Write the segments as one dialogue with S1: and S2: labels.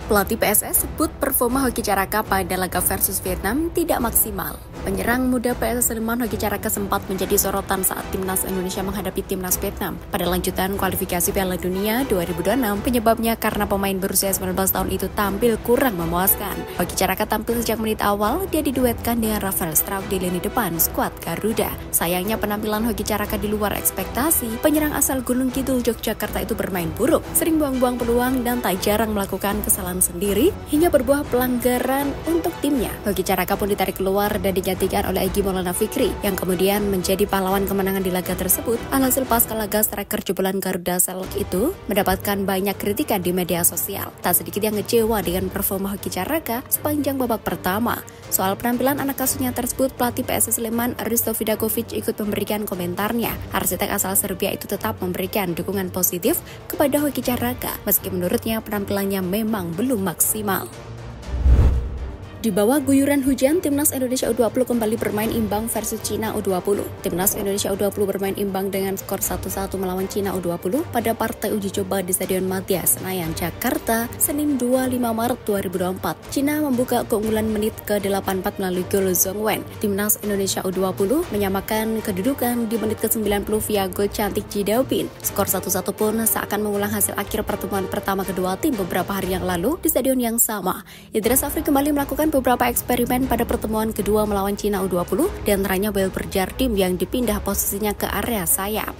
S1: Pelatih PSS sebut performa Hoki Caraka pada laga versus Vietnam tidak maksimal. Penyerang muda PSS Sleman Hoki Caraka sempat menjadi sorotan saat timnas Indonesia menghadapi timnas Vietnam pada lanjutan kualifikasi Piala Dunia 2026. Penyebabnya karena pemain berusia 19 tahun itu tampil kurang memuaskan. Hoki Caraka tampil sejak menit awal, dia diduetkan dengan Rafael Strauss di lini depan skuad Garuda. Sayangnya penampilan Hoki Caraka di luar ekspektasi. Penyerang asal Gunung Kidul Yogyakarta itu bermain buruk, sering buang-buang peluang dan tak jarang melakukan kesalahan sendiri hingga berbuah pelanggaran untuk timnya. Hoki Caraka pun ditarik keluar dan digantikan oleh Egy Maulana Fikri yang kemudian menjadi pahlawan kemenangan di laga tersebut. Alhasil pasca laga striker jebolan Garuda Selok itu mendapatkan banyak kritikan di media sosial. Tak sedikit yang ngecewa dengan performa Hoki Caraka sepanjang babak pertama. Soal penampilan anak asuhnya tersebut, pelatih PSS Sleman Risto Vidakovic ikut memberikan komentarnya. Arsitek asal Serbia itu tetap memberikan dukungan positif kepada Hoki Caraka meski menurutnya penampilannya memang belum maksimal. Di bawah guyuran hujan, Timnas Indonesia U20 kembali bermain imbang versus Cina U20. Timnas Indonesia U20 bermain imbang dengan skor 1-1 melawan Cina U20 pada partai uji coba di Stadion Madia, Senayan, Jakarta, Senin 25 Maret 2024. Cina membuka keunggulan menit ke-84 melalui gol Zhong Wen. Timnas Indonesia U20 menyamakan kedudukan di menit ke-90 via gol cantik Ji Daopin. Skor 1-1 pun seakan mengulang hasil akhir pertemuan pertama kedua tim beberapa hari yang lalu di stadion yang sama. Indra Safri kembali melakukan beberapa eksperimen pada pertemuan kedua melawan Cina U20, diantaranya Wilber Jardim yang dipindah posisinya ke area sayap.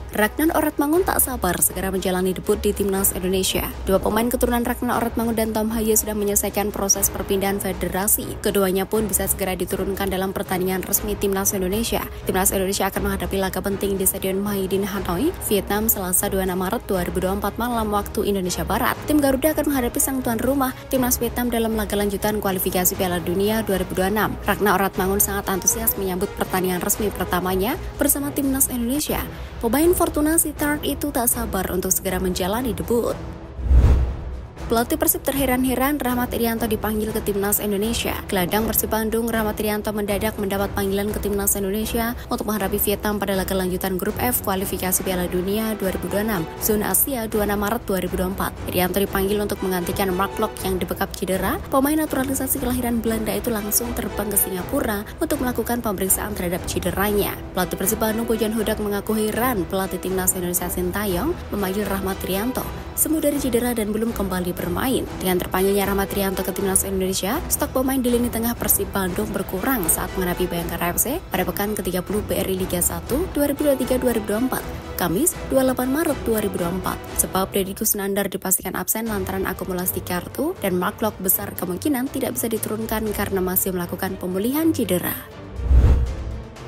S1: Ragnan Oratmangun tak sabar segera menjalani debut di Timnas Indonesia. Dua pemain keturunan Ragnan Oratmangun dan Tom Haye sudah menyelesaikan proses perpindahan federasi. Keduanya pun bisa segera diturunkan dalam pertandingan resmi Timnas Indonesia. Timnas Indonesia akan menghadapi laga penting di Stadion Maidin Hanoi, Vietnam, Selasa 26 Maret 2024 malam waktu Indonesia Barat. Tim Garuda akan menghadapi sang tuan rumah, Timnas Vietnam, dalam laga lanjutan kualifikasi Piala Dunia 2026. Ragnan Oratmangun sangat antusias menyambut pertandingan resmi pertamanya bersama Timnas Indonesia. Pemain Fortuna Sittard itu tak sabar untuk segera menjalani debut. Pelatih Persib terheran-heran Rahmat Irianto dipanggil ke Timnas Indonesia. Gelandang Persib Bandung Rahmat Irianto mendadak mendapat panggilan ke Timnas Indonesia untuk menghadapi Vietnam pada laga lanjutan Grup F kualifikasi Piala Dunia 2026 Zona Asia 26 Maret 2024. Irianto dipanggil untuk menggantikan Mark Lok yang dibekap cedera. Pemain naturalisasi kelahiran Belanda itu langsung terbang ke Singapura untuk melakukan pemeriksaan terhadap cederanya. Pelatih Persib Bandung Pujan Hudak mengaku heran pelatih Timnas Indonesia Sintayong memanggil Rahmat Irianto sembuh dari cedera dan belum kembali bermain. Dengan terpanggilnya Rahmat Irianto ke Timnas Indonesia, stok pemain di lini tengah Persib Bandung berkurang saat menghadapi Bayangkara FC pada pekan ke-30 BRI Liga 1 2023-2024, Kamis 28 Maret 2024. Sebab Deddy Kusnandar dipastikan absen lantaran akumulasi kartu dan Mark Lok besar kemungkinan tidak bisa diturunkan karena masih melakukan pemulihan cedera.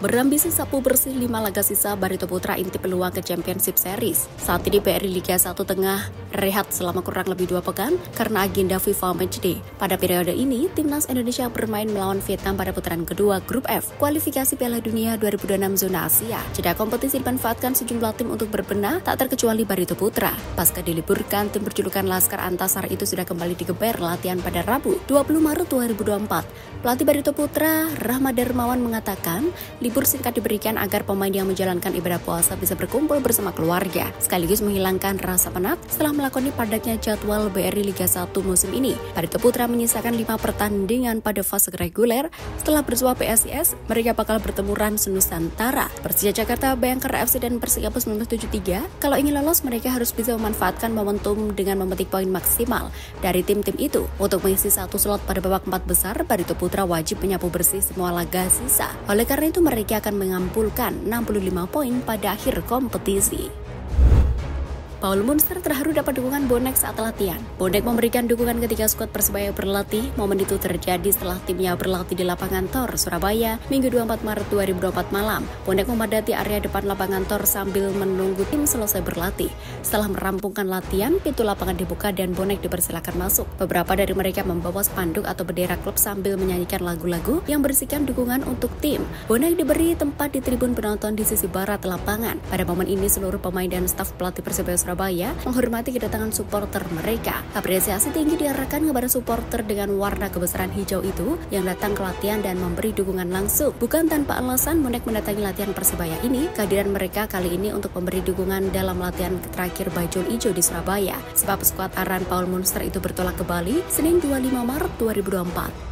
S1: Berambisi sapu bersih 5 laga sisa, Barito Putra intip peluang ke Championship Series. Saat ini BRI Liga 1 tengah rehat selama kurang lebih 2 pekan karena agenda FIFA Matchday. Pada periode ini, Timnas Indonesia bermain melawan Vietnam pada putaran kedua Grup F, kualifikasi Piala Dunia 2026 Zona Asia. Jeda kompetisi dimanfaatkan sejumlah tim untuk berbenah, tak terkecuali Barito Putra. Pasca diliburkan, tim berjulukan Laskar Antasar itu sudah kembali digeber latihan pada Rabu, 20 Maret 2024. Pelatih Barito Putra, Rahmat Darmawan, mengatakan, libur singkat diberikan agar pemain yang menjalankan ibadah puasa bisa berkumpul bersama keluarga, sekaligus menghilangkan rasa penat setelah melakoni padatnya jadwal BRI Liga 1 musim ini. Barito Putra menyisakan 5 pertandingan pada fase reguler. Setelah bersua PSIS, mereka bakal bertemu Rans Nusantara, Persija Jakarta, Bayangkara FC, dan Persikabo 1973. Kalau ingin lolos, mereka harus bisa memanfaatkan momentum dengan memetik poin maksimal dari tim-tim itu. Untuk mengisi satu slot pada babak 4 besar, Barito Putra wajib menyapu bersih semua laga sisa. Oleh karena itu, mereka akan mengumpulkan 65 poin pada akhir kompetisi. Paul Munster terharu dapat dukungan bonek saat latihan. Bonek memberikan dukungan ketika skuad Persebaya berlatih. Momen itu terjadi setelah timnya berlatih di lapangan Tor, Surabaya, Minggu 24 Maret 2024 malam. Bonek memadati area depan lapangan Tor sambil menunggu tim selesai berlatih. Setelah merampungkan latihan, pintu lapangan dibuka dan bonek dipersilakan masuk. Beberapa dari mereka membawa spanduk atau bendera klub sambil menyanyikan lagu-lagu yang berisikan dukungan untuk tim. Bonek diberi tempat di tribun penonton di sisi barat lapangan. Pada momen ini, seluruh pemain dan staf pelatih Persebaya Surabaya menghormati kedatangan supporter mereka. Apresiasi tinggi diarahkan kepada supporter dengan warna kebesaran hijau itu yang datang ke latihan dan memberi dukungan langsung. Bukan tanpa alasan bonek mendatangi latihan Persebaya ini, kehadiran mereka kali ini untuk memberi dukungan dalam latihan terakhir Bajul Ijo di Surabaya. Sebab skuad Aran Paul Munster itu bertolak ke Bali Senin 25 Maret 2024.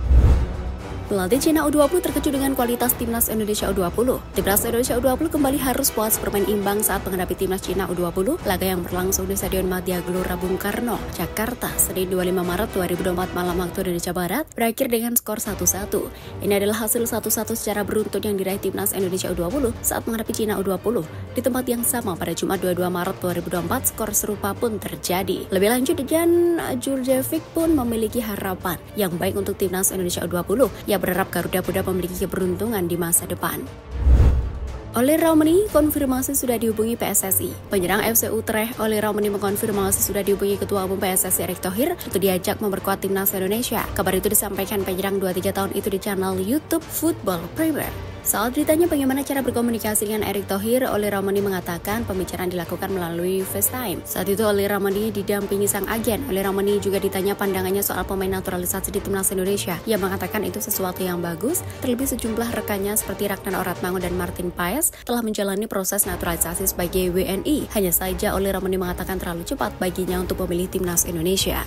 S1: Pelatih Cina U20 terkejut dengan kualitas timnas Indonesia U20. Timnas Indonesia U20 kembali harus puas bermain imbang saat menghadapi timnas Cina U20, laga yang berlangsung di Stadion Madia Gelora Bung Karno, Jakarta, Senin 25 Maret 2024 malam waktu Indonesia Barat, berakhir dengan skor 1-1. Ini adalah hasil 1-1 secara beruntun yang diraih timnas Indonesia U20 saat menghadapi Cina U20. Di tempat yang sama pada Jumat 22 Maret 2024, skor serupa pun terjadi. Lebih lanjut, Dejan Djurdjevic pun memiliki harapan yang baik untuk timnas Indonesia U20. Berharap Garuda Muda memiliki keberuntungan di masa depan. Oleh Ramani konfirmasi sudah dihubungi PSSI. Penyerang FC Utrecht Oleh Ramani mengkonfirmasi sudah dihubungi Ketua Umum PSSI Erick Thohir untuk diajak memperkuat timnas Indonesia. Kabar itu disampaikan penyerang 23 tahun itu di channel YouTube Football Premier. Saat ditanya bagaimana cara berkomunikasi dengan Erick Thohir, Oleh Ramani mengatakan pembicaraan dilakukan melalui FaceTime. Saat itu Oleh Ramani didampingi sang agen. Oleh Ramani juga ditanya pandangannya soal pemain naturalisasi di timnas Indonesia. Ia mengatakan itu sesuatu yang bagus, terlebih sejumlah rekannya seperti Ragnar Oratmangun dan Martin Paes telah menjalani proses naturalisasi sebagai WNI. Hanya saja Oleh Ramani mengatakan terlalu cepat baginya untuk memilih timnas Indonesia.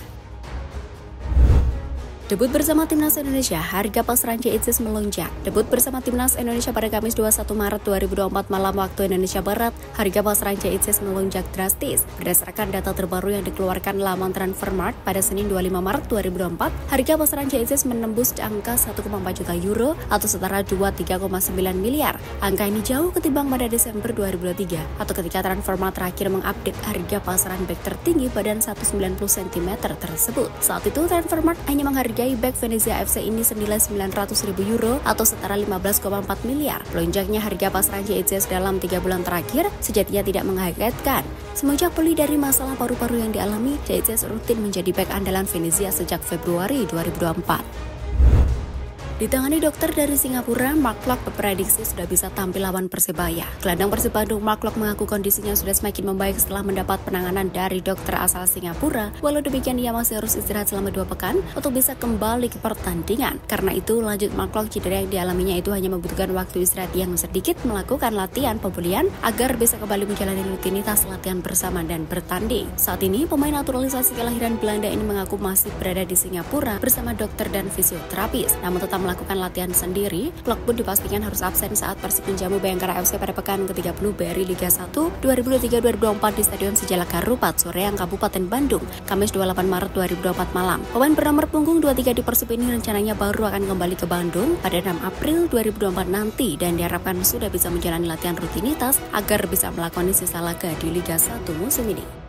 S1: Debut bersama timnas Indonesia, harga pasaran JXS melonjak. Debut bersama timnas Indonesia pada Kamis 21 Maret 2024 malam waktu Indonesia Barat, harga pasaran JXS melonjak drastis. Berdasarkan data terbaru yang dikeluarkan laman Transfermarkt pada Senin 25 Maret 2024, harga pasaran JXS menembus angka 1,4 juta euro atau setara 23,9 miliar. Angka ini jauh ketimbang pada Desember 2023 atau ketika Transfermarkt terakhir mengupdate harga pasaran bek tertinggi badan 190 cm tersebut. Saat itu Transfermarkt hanya menghargai bek Venezia FC ini senilai 900.000 euro atau setara 15,4 miliar. Melonjaknya harga pasaran JXS dalam 3 bulan terakhir sejatinya tidak mengagetkan. Semenjak pulih dari masalah paru-paru yang dialami, JXS rutin menjadi bek andalan Venezia sejak Februari 2024. Ditangani dokter dari Singapura, Mark Klok berprediksi sudah bisa tampil lawan Persebaya. Gelandang Persib Bandung Mark Klok mengaku kondisinya sudah semakin membaik setelah mendapat penanganan dari dokter asal Singapura. Walau demikian, ia masih harus istirahat selama 2 pekan untuk bisa kembali ke pertandingan. Karena itu, lanjut Mark Klok, cedera yang dialaminya itu hanya membutuhkan waktu istirahat yang sedikit, melakukan latihan pemulihan agar bisa kembali menjalani rutinitas latihan bersama dan bertanding. Saat ini, pemain naturalisasi kelahiran Belanda ini mengaku masih berada di Singapura bersama dokter dan fisioterapis, namun tetap melakukan latihan sendiri. Klok pun dipastikan harus absen saat Persib menjamu Bayangkara FC pada pekan ke-30 BRI Liga 1 2023-2024 di Stadion Sijalak Harupat, Soreang, Kabupaten Bandung, Kamis 28 Maret 2024 malam. Pemain bernomor punggung 23 di Persib ini rencananya baru akan kembali ke Bandung pada 6 April 2024 nanti dan diharapkan sudah bisa menjalani latihan rutinitas agar bisa melakoni sisa laga di Liga 1 musim ini.